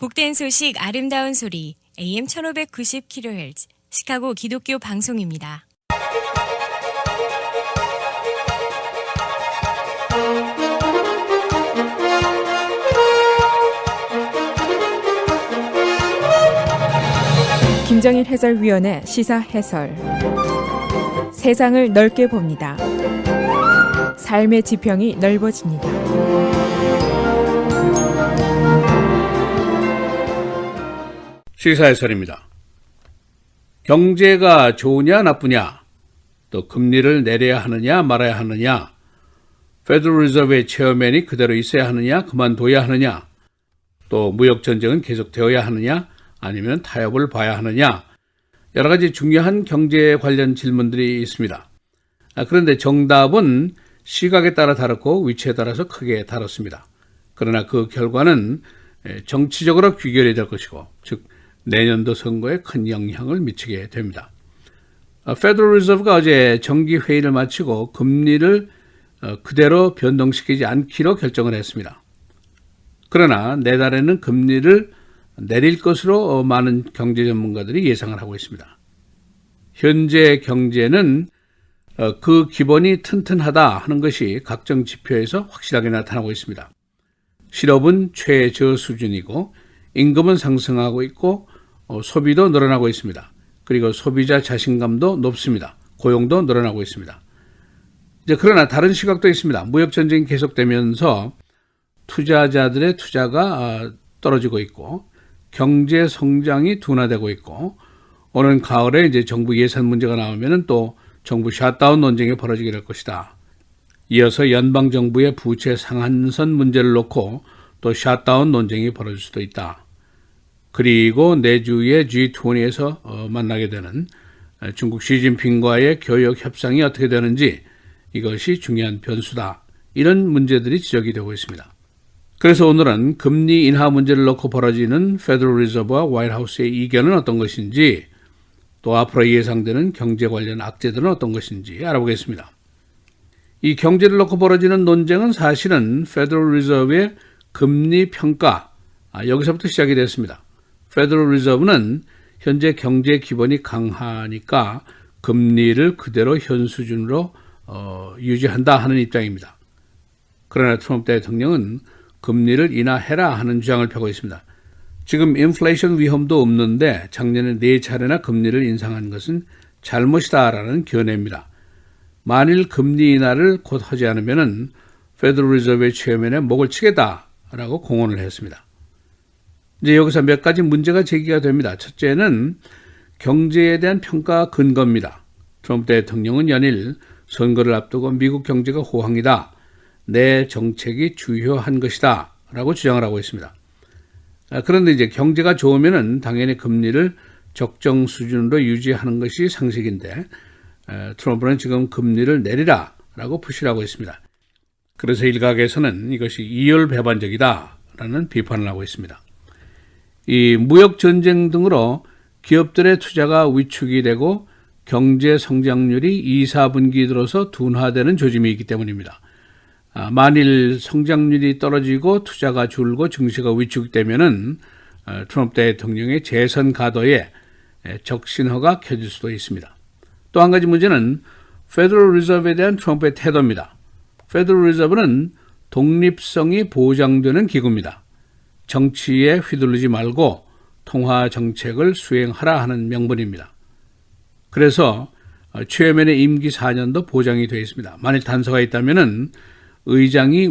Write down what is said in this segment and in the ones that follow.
복된 소식 아름다운 소리 AM 1590kHz 시카고 기독교 방송입니다. 김정일 해설위원의 시사 해설. 세상을 넓게 봅니다. 삶의 지평이 넓어집니다. 시사 해설입니다. 경제가 좋으냐 나쁘냐, 또 금리를 내려야 하느냐 말아야 하느냐, 페더럴 리저브의 체어맨이 그대로 있어야 하느냐 그만둬야 하느냐, 또 무역전쟁은 계속되어야 하느냐 아니면 타협을 봐야 하느냐, 여러 가지 중요한 경제 관련 질문들이 있습니다. 그런데 정답은 시각에 따라 다르고 위치에 따라서 크게 다릅니다. 그러나 그 결과는 정치적으로 귀결이 될 것이고, 즉 내년도 선거에 큰 영향을 미치게 됩니다. 페더럴 리저브가 어제 정기회의를 마치고 금리를 그대로 변동시키지 않기로 결정을 했습니다. 그러나 내달에는 금리를 내릴 것으로 많은 경제 전문가들이 예상을 하고 있습니다. 현재 경제는 그 기본이 튼튼하다 하는 것이 각종 지표에서 확실하게 나타나고 있습니다. 실업은 최저 수준이고 임금은 상승하고 있고 소비도 늘어나고 있습니다. 그리고 소비자 자신감도 높습니다. 고용도 늘어나고 있습니다. 그러나 다른 시각도 있습니다. 무역전쟁이 계속되면서 투자자들의 투자가 떨어지고 있고 경제 성장이 둔화되고 있고, 오는 가을에 이제 정부 예산 문제가 나오면은 또 정부 샷다운 논쟁이 벌어지게 될 것이다. 이어서 연방 정부의 부채 상한선 문제를 놓고 또 샷다운 논쟁이 벌어질 수도 있다. 그리고 내주의 G20에서 만나게 되는 중국 시진핑과의 교역 협상이 어떻게 되는지, 이것이 중요한 변수다. 이런 문제들이 지적이 되고 있습니다. 그래서 오늘은 금리 인하 문제를 놓고 벌어지는 페더럴 리저브와 화이트하우스의 이견은 어떤 것인지, 또 앞으로 예상되는 경제 관련 악재들은 어떤 것인지 알아보겠습니다. 이 경제를 놓고 벌어지는 논쟁은 사실은 페더럴 리저브의 금리 평가, 여기서부터 시작이 됐습니다. 페더럴 리저브는 현재 경제 기본이 강하니까 금리를 그대로 현 수준으로 유지한다 하는 입장입니다. 그러나 트럼프 대통령은 금리를 인하해라 하는 주장을 펴고 있습니다. 지금 인플레이션 위험도 없는데 작년에 4차례나 금리를 인상한 것은 잘못이다라는 견해입니다. 만일 금리 인하를 곧 하지 않으면 페더럴 리저브의 체어맨의 목을 치겠다라고 공언을 했습니다. 이제 여기서 몇 가지 문제가 제기가 됩니다. 첫째는 경제에 대한 평가 근거입니다. 트럼프 대통령은 연일 선거를 앞두고 미국 경제가 호황이다, 내 정책이 주요한 것이다 라고 주장을 하고 있습니다. 그런데 이제 경제가 좋으면은 당연히 금리를 적정 수준으로 유지하는 것이 상식인데, 트럼프는 지금 금리를 내리라 라고 푸시를 하고 있습니다. 그래서 일각에서는 이것이 이율배반적이다 라는 비판을 하고 있습니다. 이 무역 전쟁 등으로 기업들의 투자가 위축이 되고 경제 성장률이 2, 4분기 들어서 둔화되는 조짐이 있기 때문입니다. 만일 성장률이 떨어지고 투자가 줄고 증시가 위축되면은 트럼프 대통령의 재선 가도에 적신호가 켜질 수도 있습니다. 또 한 가지 문제는 페더럴 리저브에 대한 트럼프의 태도입니다. 페더럴 리저브는 독립성이 보장되는 기구입니다. 정치에 휘둘리지 말고 통화 정책을 수행하라 하는 명분입니다. 그래서 체어맨의 임기 4년도 보장이 되어 있습니다. 만일 단서가 있다면은 의장이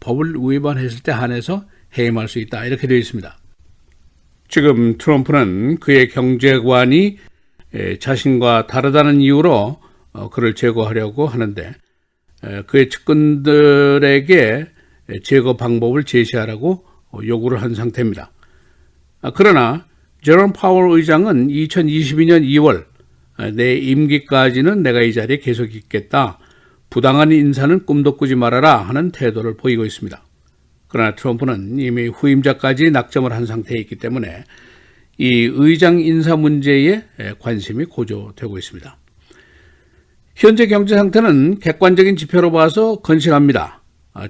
법을 위반했을 때 한해서 해임할 수 있다, 이렇게 되어 있습니다. 지금 트럼프는 그의 경제관이 자신과 다르다는 이유로 그를 제거하려고 하는데, 그의 측근들에게 제거 방법을 제시하라고 요구를 한 상태입니다. 그러나 제롬 파월 의장은 2022년 2월 내 임기까지는 내가 이 자리에 계속 있겠다, 부당한 인사는 꿈도 꾸지 말아라 하는 태도를 보이고 있습니다. 그러나 트럼프는 이미 후임자까지 낙점을 한 상태에 있기 때문에 이 의장 인사 문제에 관심이 고조되고 있습니다. 현재 경제 상태는 객관적인 지표로 봐서 건실합니다.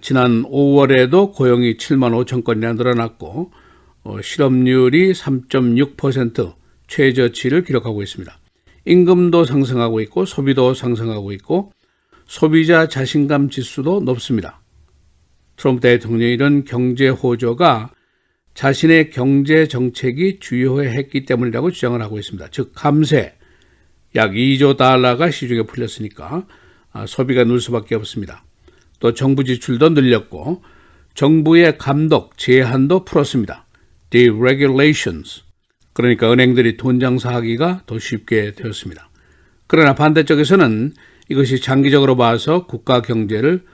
지난 5월에도 고용이 7만 5천 건이나 늘어났고 실업률이 3.6% 최저치를 기록하고 있습니다. 임금도 상승하고 있고 소비도 상승하고 있고 소비자 자신감 지수도 높습니다. 트럼프 대통령이 이런 경제 호조가 자신의 경제 정책이 주요했기 때문이라고 주장을 하고 있습니다. 즉 감세, 약 2조 달러가 시중에 풀렸으니까 소비가 늘 수밖에 없습니다. 또 정부 지출도 늘렸고 정부의 감독, 제한도 풀었습니다. Deregulations. 그러니까 은행들이 돈 장사하기가 더 쉽게 되었습니다. 그러나 반대쪽에서는 이것이 장기적으로 봐서 국가 경제를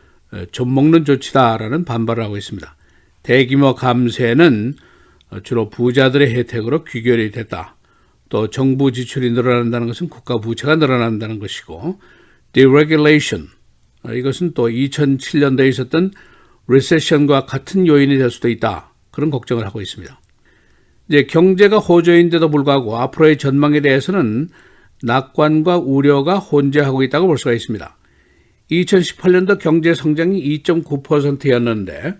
좀먹는 조치다라는 반발을 하고 있습니다. 대규모 감세는 주로 부자들의 혜택으로 귀결이 됐다. 또 정부 지출이 늘어난다는 것은 국가 부채가 늘어난다는 것이고 deregulation, 이것은 또 2007년도에 있었던 리세션과 같은 요인이 될 수도 있다. 그런 걱정을 하고 있습니다. 이제 경제가 호조인데도 불구하고 앞으로의 전망에 대해서는 낙관과 우려가 혼재하고 있다고 볼 수가 있습니다. 2018년도 경제 성장이 2.9%였는데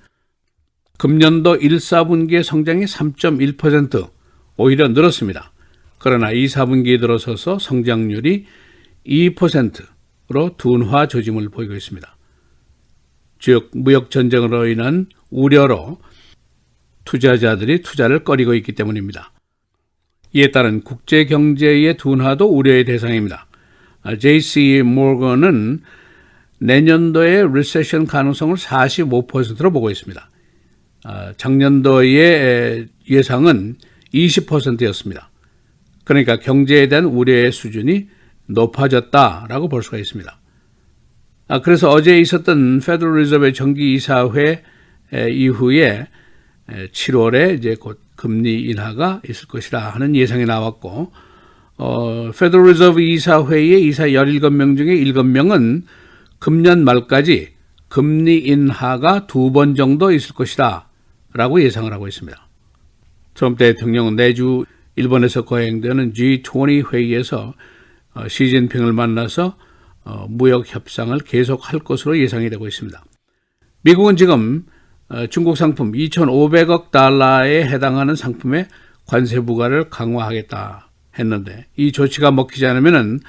금년도 1, 4분기의 성장이 3.1% 오히려 늘었습니다. 그러나 2, 4분기에 들어서서 성장률이 2%로 둔화 조짐을 보이고 있습니다. 즉 무역 전쟁으로 인한 우려로 투자자들이 투자를 꺼리고 있기 때문입니다. 이에 따른 국제 경제의 둔화도 우려의 대상입니다. JC 모건은 내년도의 리세션 가능성을 45%로 보고 있습니다. 작년도의 예상은 20%였습니다. 그러니까 경제에 대한 우려의 수준이 높아졌다라고 볼 수가 있습니다. 그래서 어제 있었던 페더럴 리저브의 정기 이사회 이후에 7월에 이제 곧 금리 인하가 있을 것이라 하는 예상이 나왔고, 페더럴 리저브 이사회의 이사 17명 중에 7명은 금년 말까지 금리 인하가 2번 정도 있을 것이다 라고 예상을 하고 있습니다. 트럼프 대통령은 내주 일본에서 거행되는 G20 회의에서 시진핑을 만나서 무역 협상을 계속할 것으로 예상이 되고 있습니다. 미국은 지금 중국 상품 2,500억 달러에 해당하는 상품에 관세 부과를 강화하겠다 했는데 이 조치가 먹히지 않으면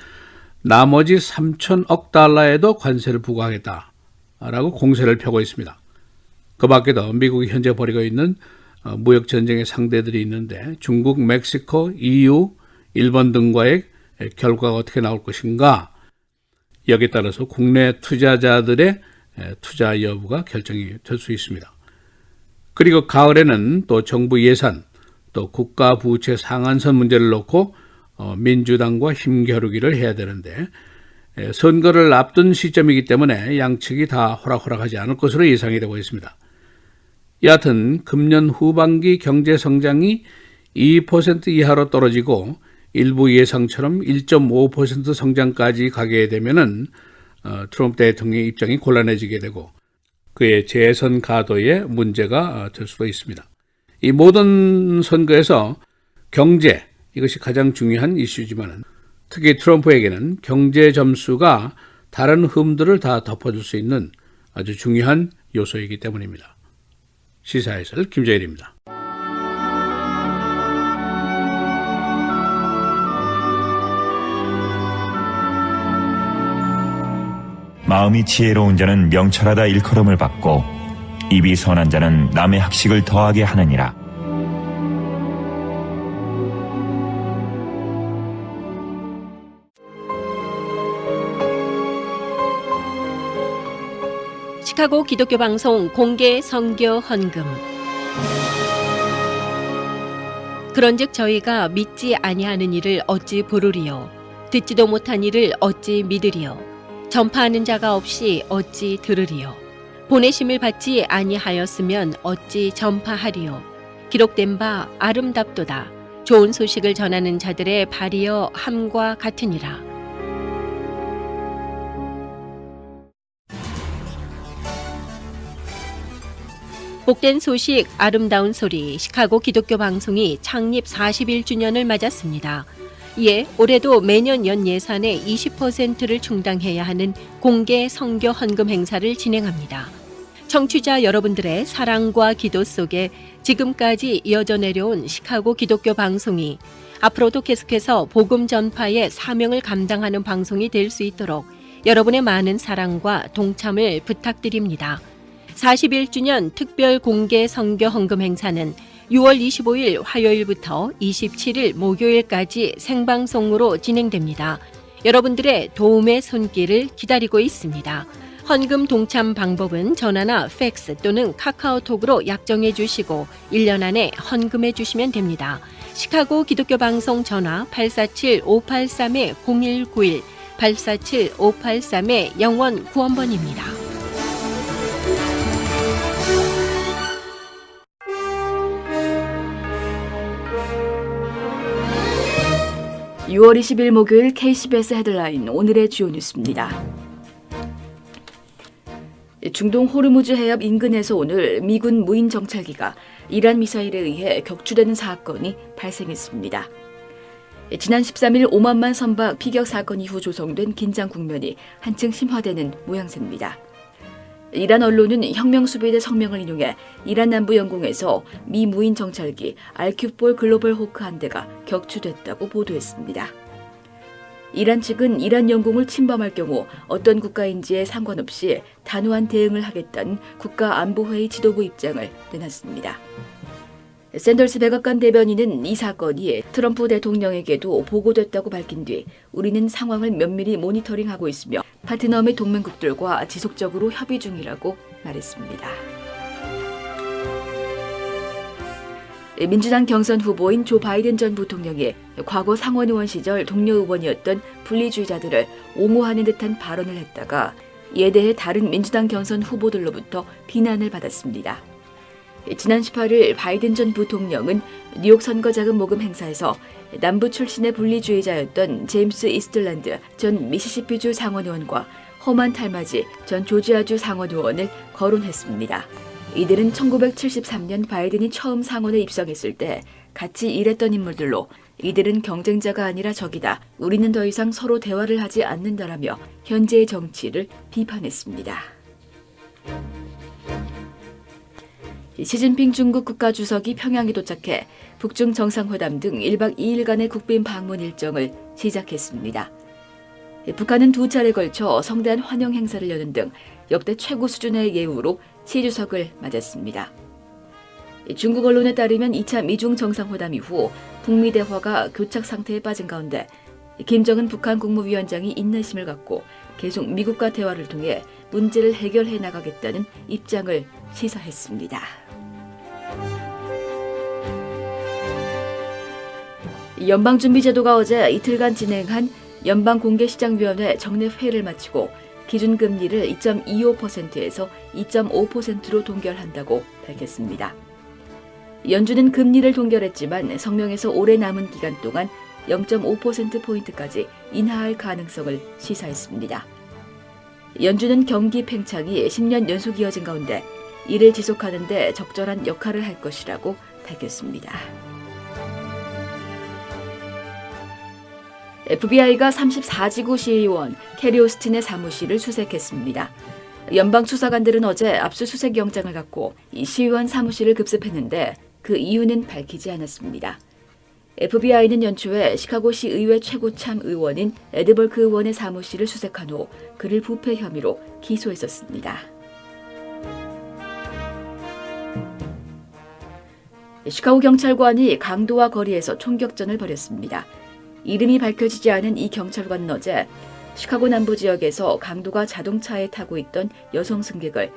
나머지 3,000억 달러에도 관세를 부과하겠다라고 공세를 펴고 있습니다. 그 밖에도 미국이 현재 벌이고 있는 무역 전쟁의 상대들이 있는데 중국, 멕시코, EU, 일본 등과의 결과가 어떻게 나올 것인가, 여기에 따라서 국내 투자자들의 투자 여부가 결정이 될 수 있습니다. 그리고 가을에는 또 정부 예산, 또 국가 부채 상한선 문제를 놓고 민주당과 힘겨루기를 해야 되는데 선거를 앞둔 시점이기 때문에 양측이 다 호락호락하지 않을 것으로 예상이 되고 있습니다. 여하튼 금년 후반기 경제 성장이 2% 이하로 떨어지고 일부 예상처럼 1.5% 성장까지 가게 되면은 트럼프 대통령의 입장이 곤란해지게 되고 그의 재선 가도에 문제가 될 수도 있습니다. 이 모든 선거에서 경제, 이것이 가장 중요한 이슈지만 특히 트럼프에게는 경제 점수가 다른 흠들을 다 덮어줄 수 있는 아주 중요한 요소이기 때문입니다. 시사해설 김재일입니다. 마음이 지혜로운 자는 명철하다 일컬음을 받고 입이 선한 자는 남의 학식을 더하게 하느니라. 시카고 기독교 방송 공개 선교 헌금. 그런즉 저희가 믿지 아니하는 이를 어찌 부르리요, 듣지도 못한 이를 어찌 믿으리요, 전파하는 자가 없이 어찌 들으리요, 보내심을 받지 아니하였으면 어찌 전파하리요. 기록된 바 아름답도다. 좋은 소식을 전하는 자들의 발이여 함과 같으니라. 복된 소식, 아름다운 소리, 시카고 기독교 방송이 창립 41주년을 맞았습니다. 이에 올해도 매년 연 예산의 20%를 충당해야 하는 공개 선교 헌금 행사를 진행합니다. 청취자 여러분들의 사랑과 기도 속에 지금까지 이어져 내려온 시카고 기독교 방송이 앞으로도 계속해서 복음 전파의 사명을 감당하는 방송이 될 수 있도록 여러분의 많은 사랑과 동참을 부탁드립니다. 41주년 특별 공개 선교 헌금 행사는 6월 25일 화요일부터 27일 목요일까지 생방송으로 진행됩니다. 여러분들의 도움의 손길을 기다리고 있습니다. 헌금 동참 방법은 전화나 팩스 또는 카카오톡으로 약정해 주시고 1년 안에 헌금해 주시면 됩니다. 시카고 기독교 방송 전화 847-583-0191 847-583-0191번입니다. 6월 20일 목요일 KCBS 헤드라인 오늘의 주요 뉴스입니다. 중동 호르무즈 해협 인근에서 오늘 미군 무인 정찰기가 이란 미사일에 의해 격추되는 사건이 발생했습니다. 지난 13일 오만만 선박 피격 사건 이후 조성된 긴장 국면이 한층 심화되는 모양새입니다. 이란 언론은 혁명수비대 성명을 인용해 이란 남부 영공에서 미 무인 정찰기 알큐볼 글로벌 호크 한 대가 격추됐다고 보도했습니다. 이란 측은 이란 영공을 침범할 경우 어떤 국가인지에 상관없이 단호한 대응을 하겠다는 국가안보회의 지도부 입장을 내놨습니다. 샌더스 백악관 대변인은 이 사건이 트럼프 대통령에게도 보고됐다고 밝힌 뒤 우리는 상황을 면밀히 모니터링하고 있으며 파트너 및 동맹국들과 지속적으로 협의 중이라고 말했습니다. 민주당 경선 후보인 조 바이든 전 부통령이 과거 상원의원 시절 동료 의원이었던 분리주의자들을 옹호하는 듯한 발언을 했다가 이에 대해 다른 민주당 경선 후보들로부터 비난을 받았습니다. 지난 18일 바이든 전 부통령은 뉴욕 선거자금 모금 행사에서 남부 출신의 분리주의자였던 제임스 이스틀랜드 전 미시시피주 상원의원과 허만 탈마지 전 조지아주 상원의원을 거론했습니다. 이들은 1973년 바이든이 처음 상원에 입성했을 때 같이 일했던 인물들로 이들은 경쟁자가 아니라 적이다. 우리는 더 이상 서로 대화를 하지 않는다라며 현재의 정치를 비판했습니다. 시진핑 중국 국가주석이 평양에 도착해 북중 정상회담 등 1박 2일간의 국빈 방문 일정을 시작했습니다. 북한은 두 차례 걸쳐 성대한 환영 행사를 여는 등 역대 최고 수준의 예우로 시 주석을 맞았습니다. 중국 언론에 따르면 2차 미중 정상회담 이후 북미 대화가 교착 상태에 빠진 가운데 김정은 북한 국무위원장이 인내심을 갖고 계속 미국과 대화를 통해 문제를 해결해 나가겠다는 입장을 시사했습니다. 연방준비제도가 어제 이틀간 진행한 연방공개시장위원회 정례회의를 마치고 기준금리를 2.25%에서 2.5%로 동결한다고 밝혔습니다. 연준은 금리를 동결했지만 성명에서 올해 남은 기간 동안 0.5%포인트까지 인하할 가능성을 시사했습니다. 연준은 경기 팽창이 10년 연속 이어진 가운데 이를 지속하는 데 적절한 역할을 할 것이라고 밝혔습니다. FBI가 34지구 시의원 캐리 오스틴의 사무실을 수색했습니다. 연방 수사관들은 어제 압수수색 영장을 갖고 이 시의원 사무실을 급습했는데 그 이유는 밝히지 않았습니다. FBI는 연초에 시카고시 의회 최고참 의원인 에드벌크 의원의 사무실을 수색한 후 그를 부패 혐의로 기소했었습니다. 시카고 경찰관이 강도와 거리에서 총격전을 벌였습니다. 이름이 밝혀지지 않은 이 경찰관은 어제 시카고 남부 지역에서 강도가 자동차에 타고 있던 여성 승객을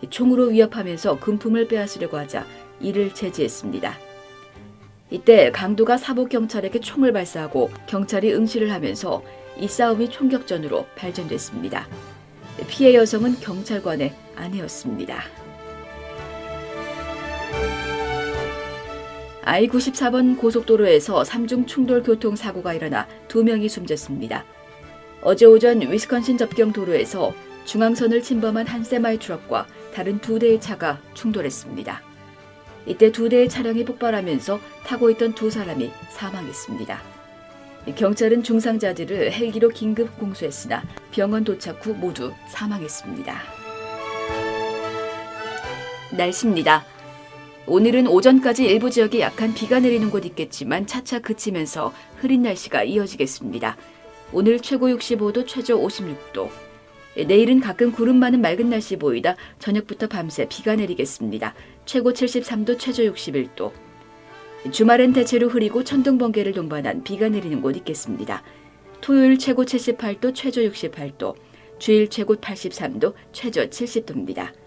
총으로 위협하면서 금품을 빼앗으려고 하자 이를 제지했습니다. 이때 강도가 사복 경찰에게 총을 발사하고 경찰이 응시를 하면서 이 싸움이 총격전으로 발전됐습니다. 피해 여성은 경찰관의 아내였습니다. I-94번 고속도로에서 3중 충돌 교통사고가 일어나 2명이 숨졌습니다. 어제 오전 위스콘신 접경 도로에서 중앙선을 침범한 한 세마이 트럭과 다른 2대의 차가 충돌했습니다. 이때 2대의 차량이 폭발하면서 타고 있던 2사람이 사망했습니다. 경찰은 중상자들을 헬기로 긴급 공수했으나 병원 도착 후 모두 사망했습니다. 날씨입니다. 오늘은 오전까지 일부 지역에 약한 비가 내리는 곳 있겠지만 차차 그치면서 흐린 날씨가 이어지겠습니다. 오늘 최고 65도, 최저 56도. 내일은 가끔 구름 많은 맑은 날씨 보이다 저녁부터 밤새 비가 내리겠습니다. 최고 73도, 최저 61도. 주말엔 대체로 흐리고 천둥 번개를 동반한 비가 내리는 곳 있겠습니다. 토요일 최고 78도, 최저 68도. 주일 최고 83도, 최저 70도입니다.